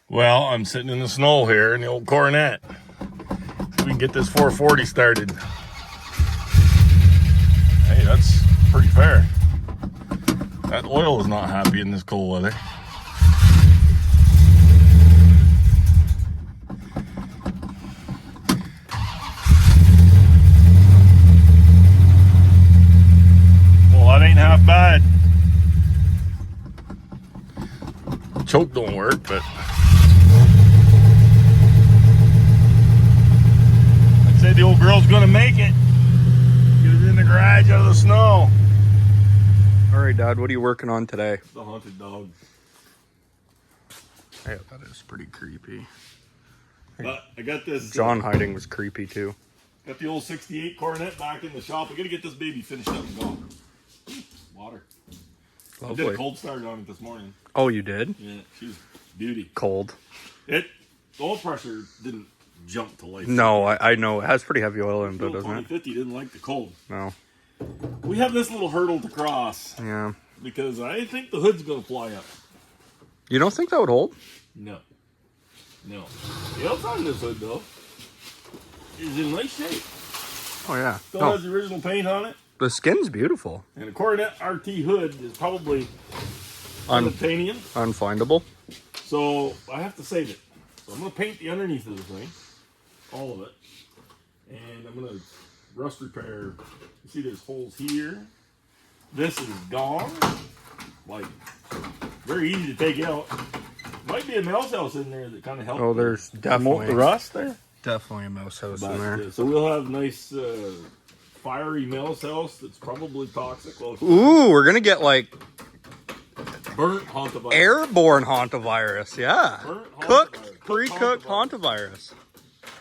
Well, I'm sitting in the snow here in the old Coronet. So we can get this 440 started. Hey, that's pretty fair. That oil is not happy in this cold weather. Well, that ain't half bad. Choke don't work, but I'd say the old girl's gonna make it. Get it in the garage out of the snow. All right, Dad, what are you working on today? The haunted dog. Hey, that is pretty creepy. But I got this. John hiding was creepy too. Got the old 68 Coronet back in the shop. I gotta get this baby finished up and gone. Water. Lovely. I did a cold start on it this morning. Oh, you did? Yeah, she was beauty. Cold. The oil pressure didn't jump to life. No, I know. It has pretty heavy oil in it, doesn't it? 2050 didn't like the cold. No. We have this little hurdle to cross. Yeah. Because I think the hood's gonna fly up. You don't think that would hold? No. No. The outside of this hood, though, is in nice shape. Oh, yeah. Still No, has the original paint on it. the skin's beautiful. And a Coronet RT hood is probably unobtainium. Unfindable. So I have to save it. So I'm going to paint the underneath of the thing. All of it. And I'm going to rust repair. You see there's holes here. This is gone. Like, very easy to take out. Might be a mouse house in there that kind of helps. Oh, there's definitely the rust there. Definitely a mouse house in But, there. so we'll have nice fiery mouse house that's probably toxic. Well, Ooh, we're gonna get like burnt hantavirus. airborne hantavirus. Yeah. Burnt Cooked, hantavirus. pre-cooked hantavirus. hantavirus.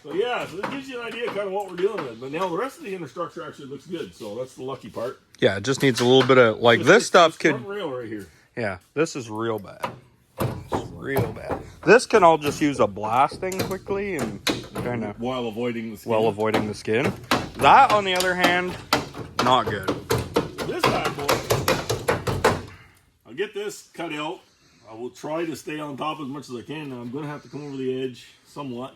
So yeah, so it gives you an idea of kind of what we're dealing with. But now the rest of the infrastructure actually looks good. So that's the lucky part. Yeah, it just needs a little bit of like this stuff could. Front rail right here. Yeah, this is real bad. It's real bad. This can all just use a blasting quickly and kind of While avoiding the skin. well avoiding the skin. That, on the other hand, not good. This bad boy, I'll get this cut out. I will try to stay on top as much as I can. Now I'm going to have to come over the edge somewhat.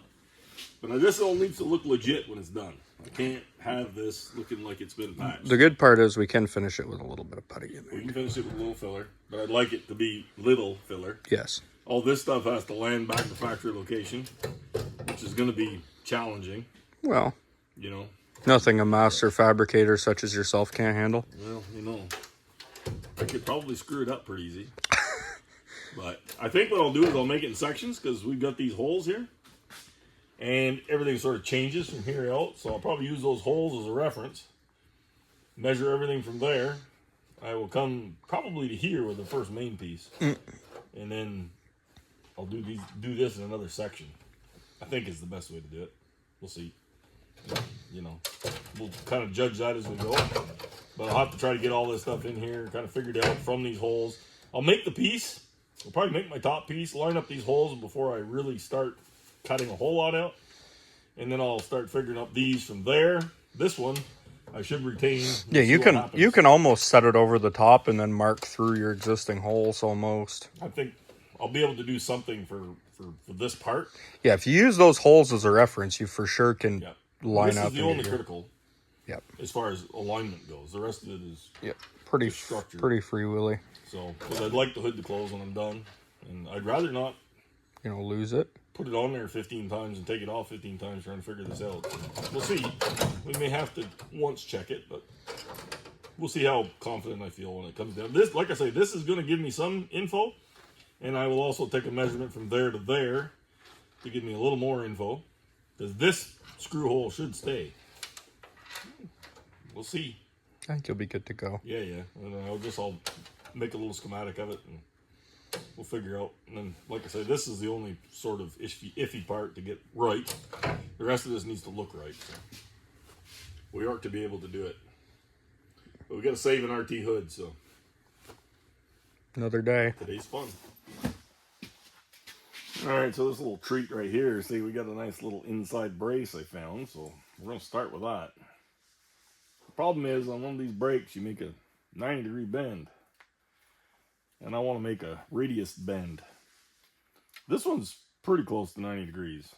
But this all needs to look legit when it's done. I can't have this looking like it's been patched. The good part is we can finish it with a little bit of putty in We there. can finish it with a little filler, but I'd like it to be little filler. Yes. All this stuff has to land back to factory location, which is going to be challenging, Well, you know. nothing a master fabricator such as yourself can't handle. Well, you know, I could probably screw it up pretty easy. But I think what I'll do is I'll make it in sections because we've got these holes here. And everything sort of changes from here out. So I'll probably use those holes as a reference. Measure everything from there. I will come probably to here with the first main piece. And then I'll do this in another section. I think is the best way to do it. We'll see. You know, we'll kind of judge that as we go. But I'll have to try to get all this stuff in here, kind of figured out from these holes. I'll make the piece. I'll probably make my top piece, line up these holes before I really start cutting a whole lot out. And then I'll start figuring up these from there. This one, I should retain. Yeah, you can almost set it over the top and then mark through your existing holes almost. I think I'll be able to do something for this part. Yeah, if you use those holes as a reference, you for sure can line up. This is the only critical. Yep. As far as alignment goes, the rest of it is pretty free willy. So, because I'd like the hood to close when I'm done, and I'd rather not, lose it. Put it on there 15 times and take it off 15 times trying to figure this out. We'll see. We may have to once check it, but we'll see how confident I feel when it comes down. This, like I say, this is going to give me some info, and I will also take a measurement from there to there to give me a little more info, because this screw hole should stay. We'll see. I think you'll be good to go. Yeah. And I'll make a little schematic of it, and we'll figure out. And then, like I said, this is the only sort of iffy part to get right. The rest of this needs to look right. So we are to be able to do it. But we got to save an RT hood, so Another day. today's fun. All right, so this little treat right here, see, we got a nice little inside brace I found, so we're going to start with that. The problem is, on one of these brakes, you make a 90-degree bend. And I want to make a radius bend. This one's pretty close to 90 degrees.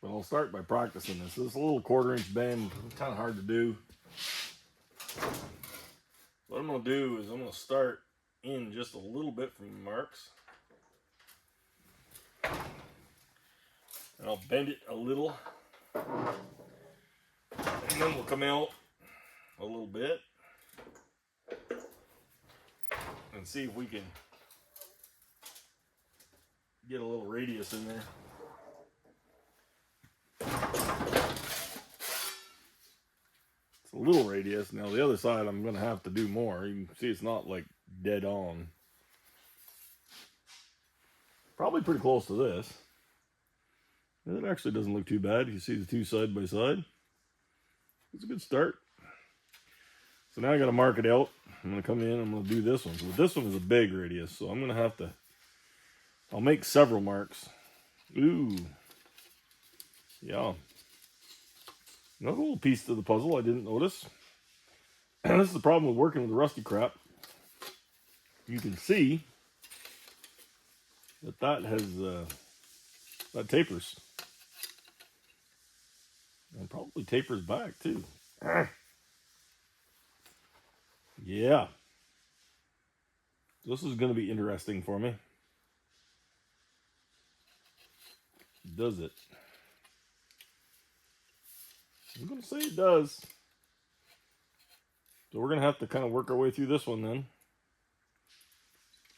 But I'll start by practicing this. This is a little 1/4 inch bend, kind of hard to do. What I'm going to do is I'm going to start in just a little bit from the marks. And I'll bend it a little. And then we'll come out a little bit. And see if we can get a little radius in there. It's a little radius. Now the other side I'm going to have to do more. You can see it's not like dead on. Probably pretty close to this. It actually doesn't look too bad. You see the two side by side. It's a good start. So now I got to mark it out. I'm going to come in, I'm going to do this one. So this one is a big radius, so I'm going to have to, I'll make several marks. Ooh. Yeah. Another little piece to the puzzle I didn't notice. And this is the problem with working with the rusty crap. You can see that has, that tapers. And probably tapers back too. Yeah. This is going to be interesting for me. Does it? I'm going to say it does. So we're going to have to kind of work our way through this one then.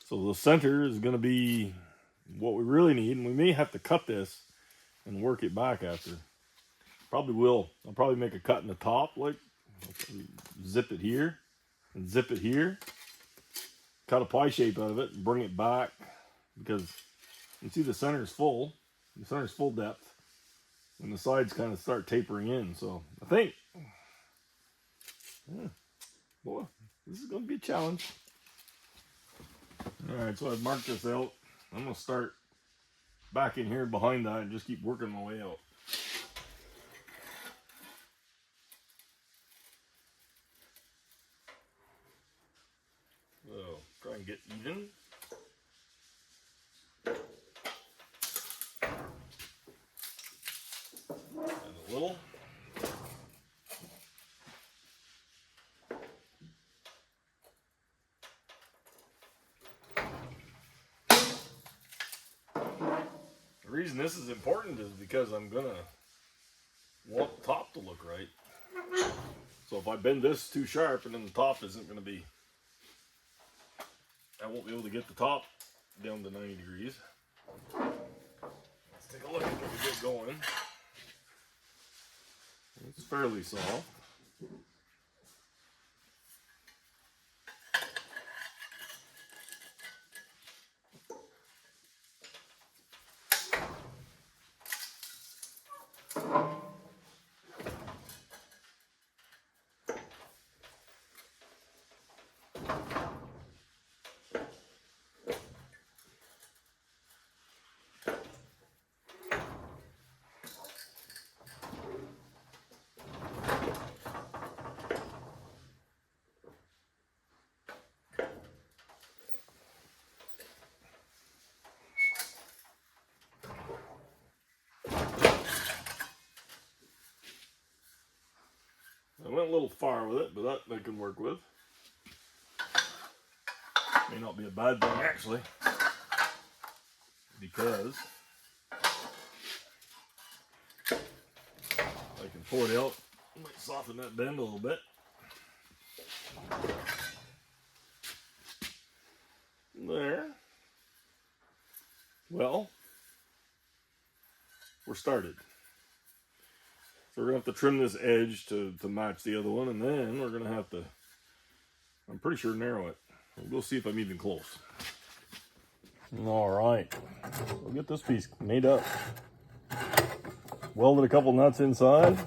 So the center is going to be what we really need. And we may have to cut this and work it back after. Probably will. I'll probably make a cut in the top. Like, zip it here. And zip it here, cut a pie shape out of it and bring it back, because you can see the center is full, depth, and the sides kind of start tapering in. So I think, yeah, boy, this is going to be a challenge. All right, so I've marked this out. I'm going to start back in here behind that and just keep working my way out. So, try and get even. And a little. The reason this is important is because I'm gonna want the top to look right. So if I bend this too sharp and then the top isn't gonna be, I won't be able to get the top down to 90 degrees. Let's take a look at what we get going. It's fairly soft. I went a little far with it, but that I can work with. May not be a bad thing actually, because I can pull it out. I might soften that bend a little bit. There. Well, we're started. So we're going to have to trim this edge to match the other one, and then we're going to have to, I'm pretty sure, narrow it. We'll see if I'm even close. All right. We'll get this piece made up. Welded a couple nuts inside. So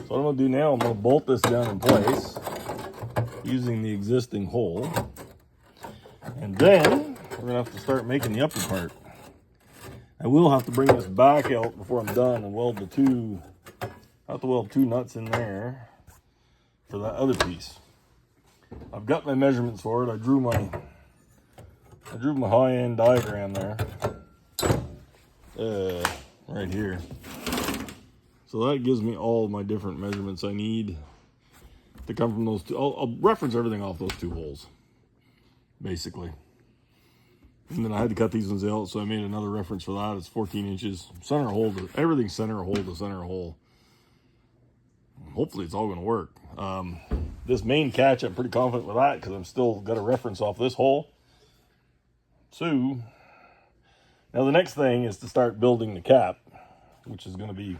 what I'm going to do now, I'm going to bolt this down in place using the existing hole. And then we're going to have to start making the upper part. I will have to bring this back out before I'm done and weld the two. I have to weld two nuts in there for that other piece. I've got my measurements for it. I drew my high-end diagram there. right here. So that gives me all my different measurements I need to come from those two. I'll reference everything off those two holes, basically. And then I had to cut these ones out, so I made another reference for that. It's 14 inches. Center hole to everything's center hole to center hole. Hopefully it's all going to work. This main catch, I'm pretty confident with that because I'm still got a reference off this hole. So now the next thing is to start building the cap, which is going to be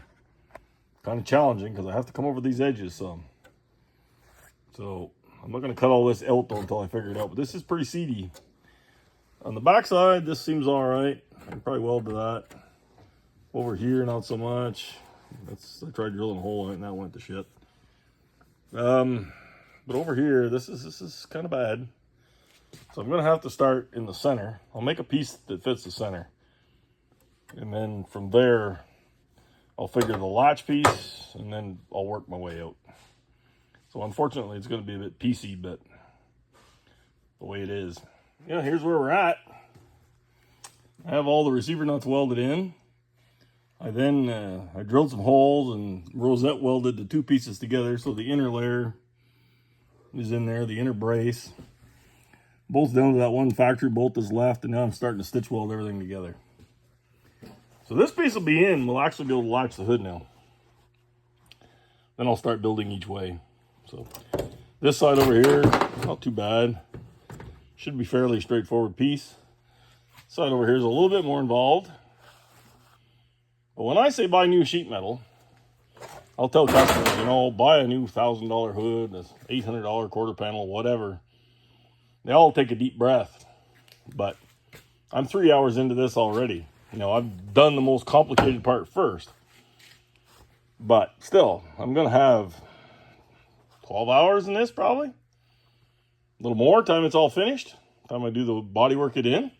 kind of challenging because I have to come over these edges some. So I'm not going to cut all this out though until I figure it out. But this is pretty seedy. On the back side, this seems all right. I can probably weld to that. Over here, not so much. I tried drilling a hole in it and that went to shit. But over here, this is kind of bad. So I'm going to have to start in the center. I'll make a piece that fits the center. And then from there, I'll figure the latch piece, and then I'll work my way out. So unfortunately, it's going to be a bit piecey, but the way it is. Yeah, here's where we're at. I have all the receiver nuts welded in. I then I drilled some holes and rosette welded the two pieces together, so the inner layer is in there, the inner brace. Both down to that one factory bolt that's left, and now I'm starting to stitch weld everything together. So this piece will be in. We'll actually be able to latch the hood now. Then I'll start building each way. So this side over here, not too bad. Should be fairly straightforward piece. Side over here is a little bit more involved. But when I say buy new sheet metal, I'll tell customers, you know, buy a new $1,000 hood, a $800 quarter panel, whatever. They all take a deep breath. But I'm 3 hours into this already. You know, I've done the most complicated part first. But still, I'm going to have 12 hours in this probably. A little more time it's all finished. Time I do the body work it in.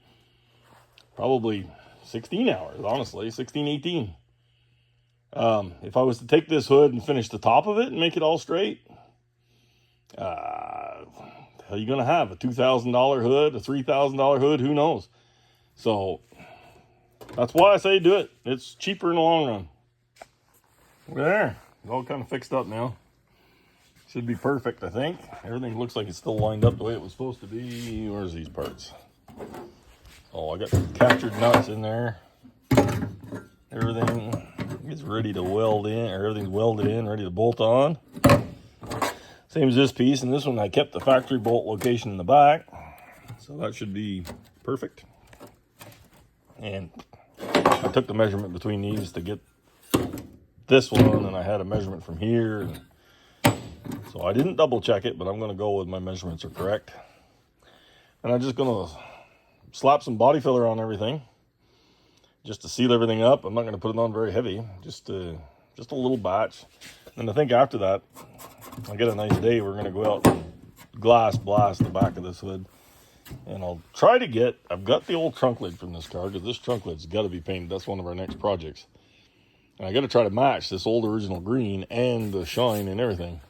Probably 16 hours, honestly. 16, 18. If I was to take this hood and finish the top of it and make it all straight, hell, you're going to have a $2,000 hood, a $3,000 hood, who knows? So that's why I say do it. It's cheaper in the long run. There, it's all kind of fixed up now. Should be perfect, I think. Everything looks like it's still lined up the way it was supposed to be. Where's these parts? Oh, I got captured nuts in there. Everything is ready to weld in, or everything's welded in, ready to bolt on. Same as this piece, and this one I kept the factory bolt location in the back. So that should be perfect. And I took the measurement between these to get this one, and I had a measurement from here. And so I didn't double check it, but I'm going to go with my measurements are correct. And I'm just going to slap some body filler on everything just to seal everything up. I'm not going to put it on very heavy, just a little batch. And I think after that, I get a nice day, we're going to go out and glass blast the back of this hood. And I'll try to get, I've got the old trunk lid from this car, because this trunk lid's got to be painted. That's one of our next projects. And I got to try to match this old original green and the shine and everything.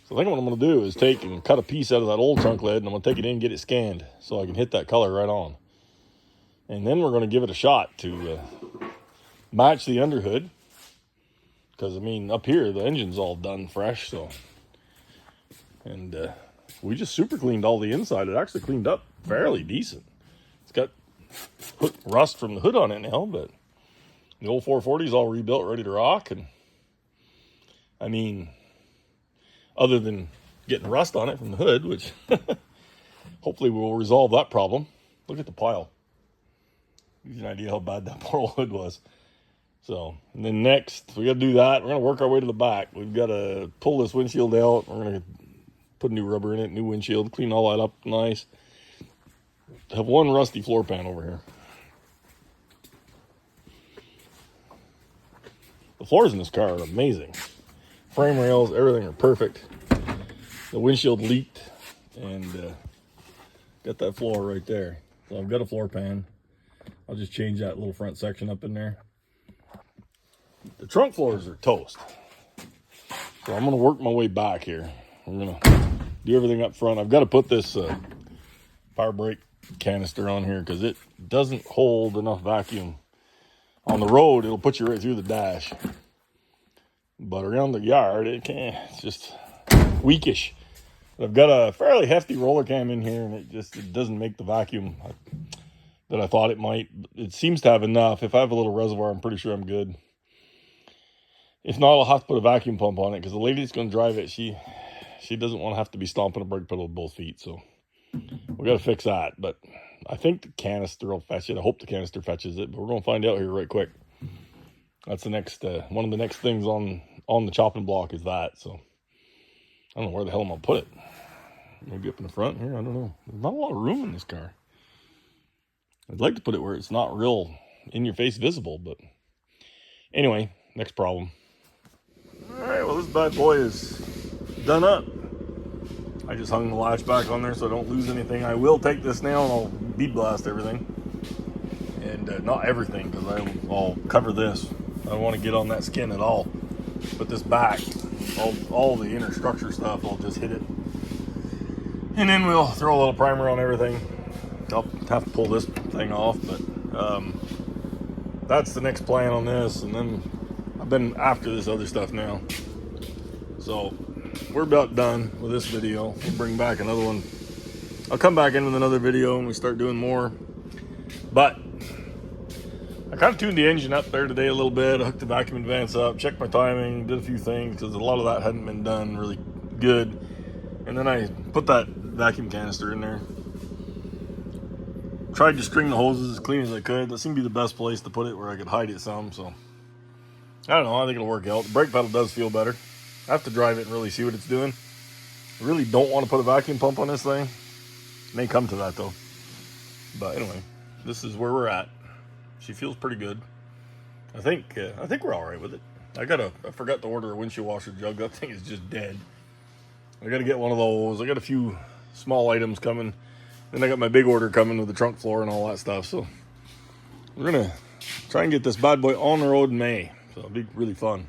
So I think what I'm going to do is take and cut a piece out of that old trunk lid, and I'm going to take it in and get it scanned so I can hit that color right on. And then we're going to give it a shot to match the underhood. Because, I mean, up here, the engine's all done fresh, so. And we just super cleaned all the inside. It actually cleaned up fairly decent. It's got rust from the hood on it now, but the old 440 is all rebuilt, ready to rock. And, I mean, other than getting rust on it from the hood, which hopefully will resolve that problem. Look at the pile. Gives you an idea how bad that poor old hood was. So, and then next, we got to do that. We're going to work our way to the back. We've got to pull this windshield out. We're going to put new rubber in it, new windshield, clean all that up nice. Have one rusty floor pan over here. The floors in this car are amazing. Frame rails, everything are perfect. The windshield leaked, and got that floor right there. So I've got a floor pan. I'll just change that little front section up in there. The trunk floors are toast. So I'm going to work my way back here. I'm going to do everything up front. I've got to put this power brake canister on here because it doesn't hold enough vacuum On the road, it'll put you right through the dash. But around the yard, it's just weakish. I've got a fairly hefty roller cam in here, and it doesn't make the vacuum that I thought it might. It seems to have enough. If I have a little reservoir, I'm pretty sure I'm good. If not, I'll have to put a vacuum pump on it, because the lady that's going to drive it, she doesn't want to have to be stomping a brake pedal with both feet. So we got to fix that. But I think the canister will fetch it. I hope the canister fetches it, but we're going to find out here right quick. That's the next one of the next things on the chopping block is that. So I don't know where the hell I'm going to put it. Maybe up in the front here. I don't know. There's not a lot of room in this car. I'd like to put it where it's not real in-your-face visible, but anyway, next problem. All right, well, this bad boy is done up. I just hung the latch back on there so I don't lose anything. I will take this now and I'll bead blast everything. And not everything, because I'll cover this. I don't want to get on that skin at all. But this back, all the inner structure stuff, I'll just hit it. And then we'll throw a little primer on everything. I'll have to pull this thing off, but that's the next plan on this. And then I've been after this other stuff now. So we're about done with this video. We'll bring back another one. I'll come back in with another video and we start doing more. But I kind of tuned the engine up there today a little bit. I hooked the vacuum advance up, checked my timing, did a few things, because a lot of that hadn't been done really good. And then I put that vacuum canister in there. Tried to string the hoses as clean as I could. That seemed to be the best place to put it, where I could hide it some. So I don't know, I think it'll work out. The brake pedal does feel better. I have to drive it and really see what it's doing. I really don't want to put a vacuum pump on this thing. It may come to that though. But anyway, this is where we're at. She feels pretty good. I think we're all right with it. I forgot to order a windshield washer jug. That thing is just dead. I got to get one of those. I got a few small items coming. Then I got my big order coming with the trunk floor and all that stuff. So we're going to try and get this bad boy on the road in May. So it'll be really fun.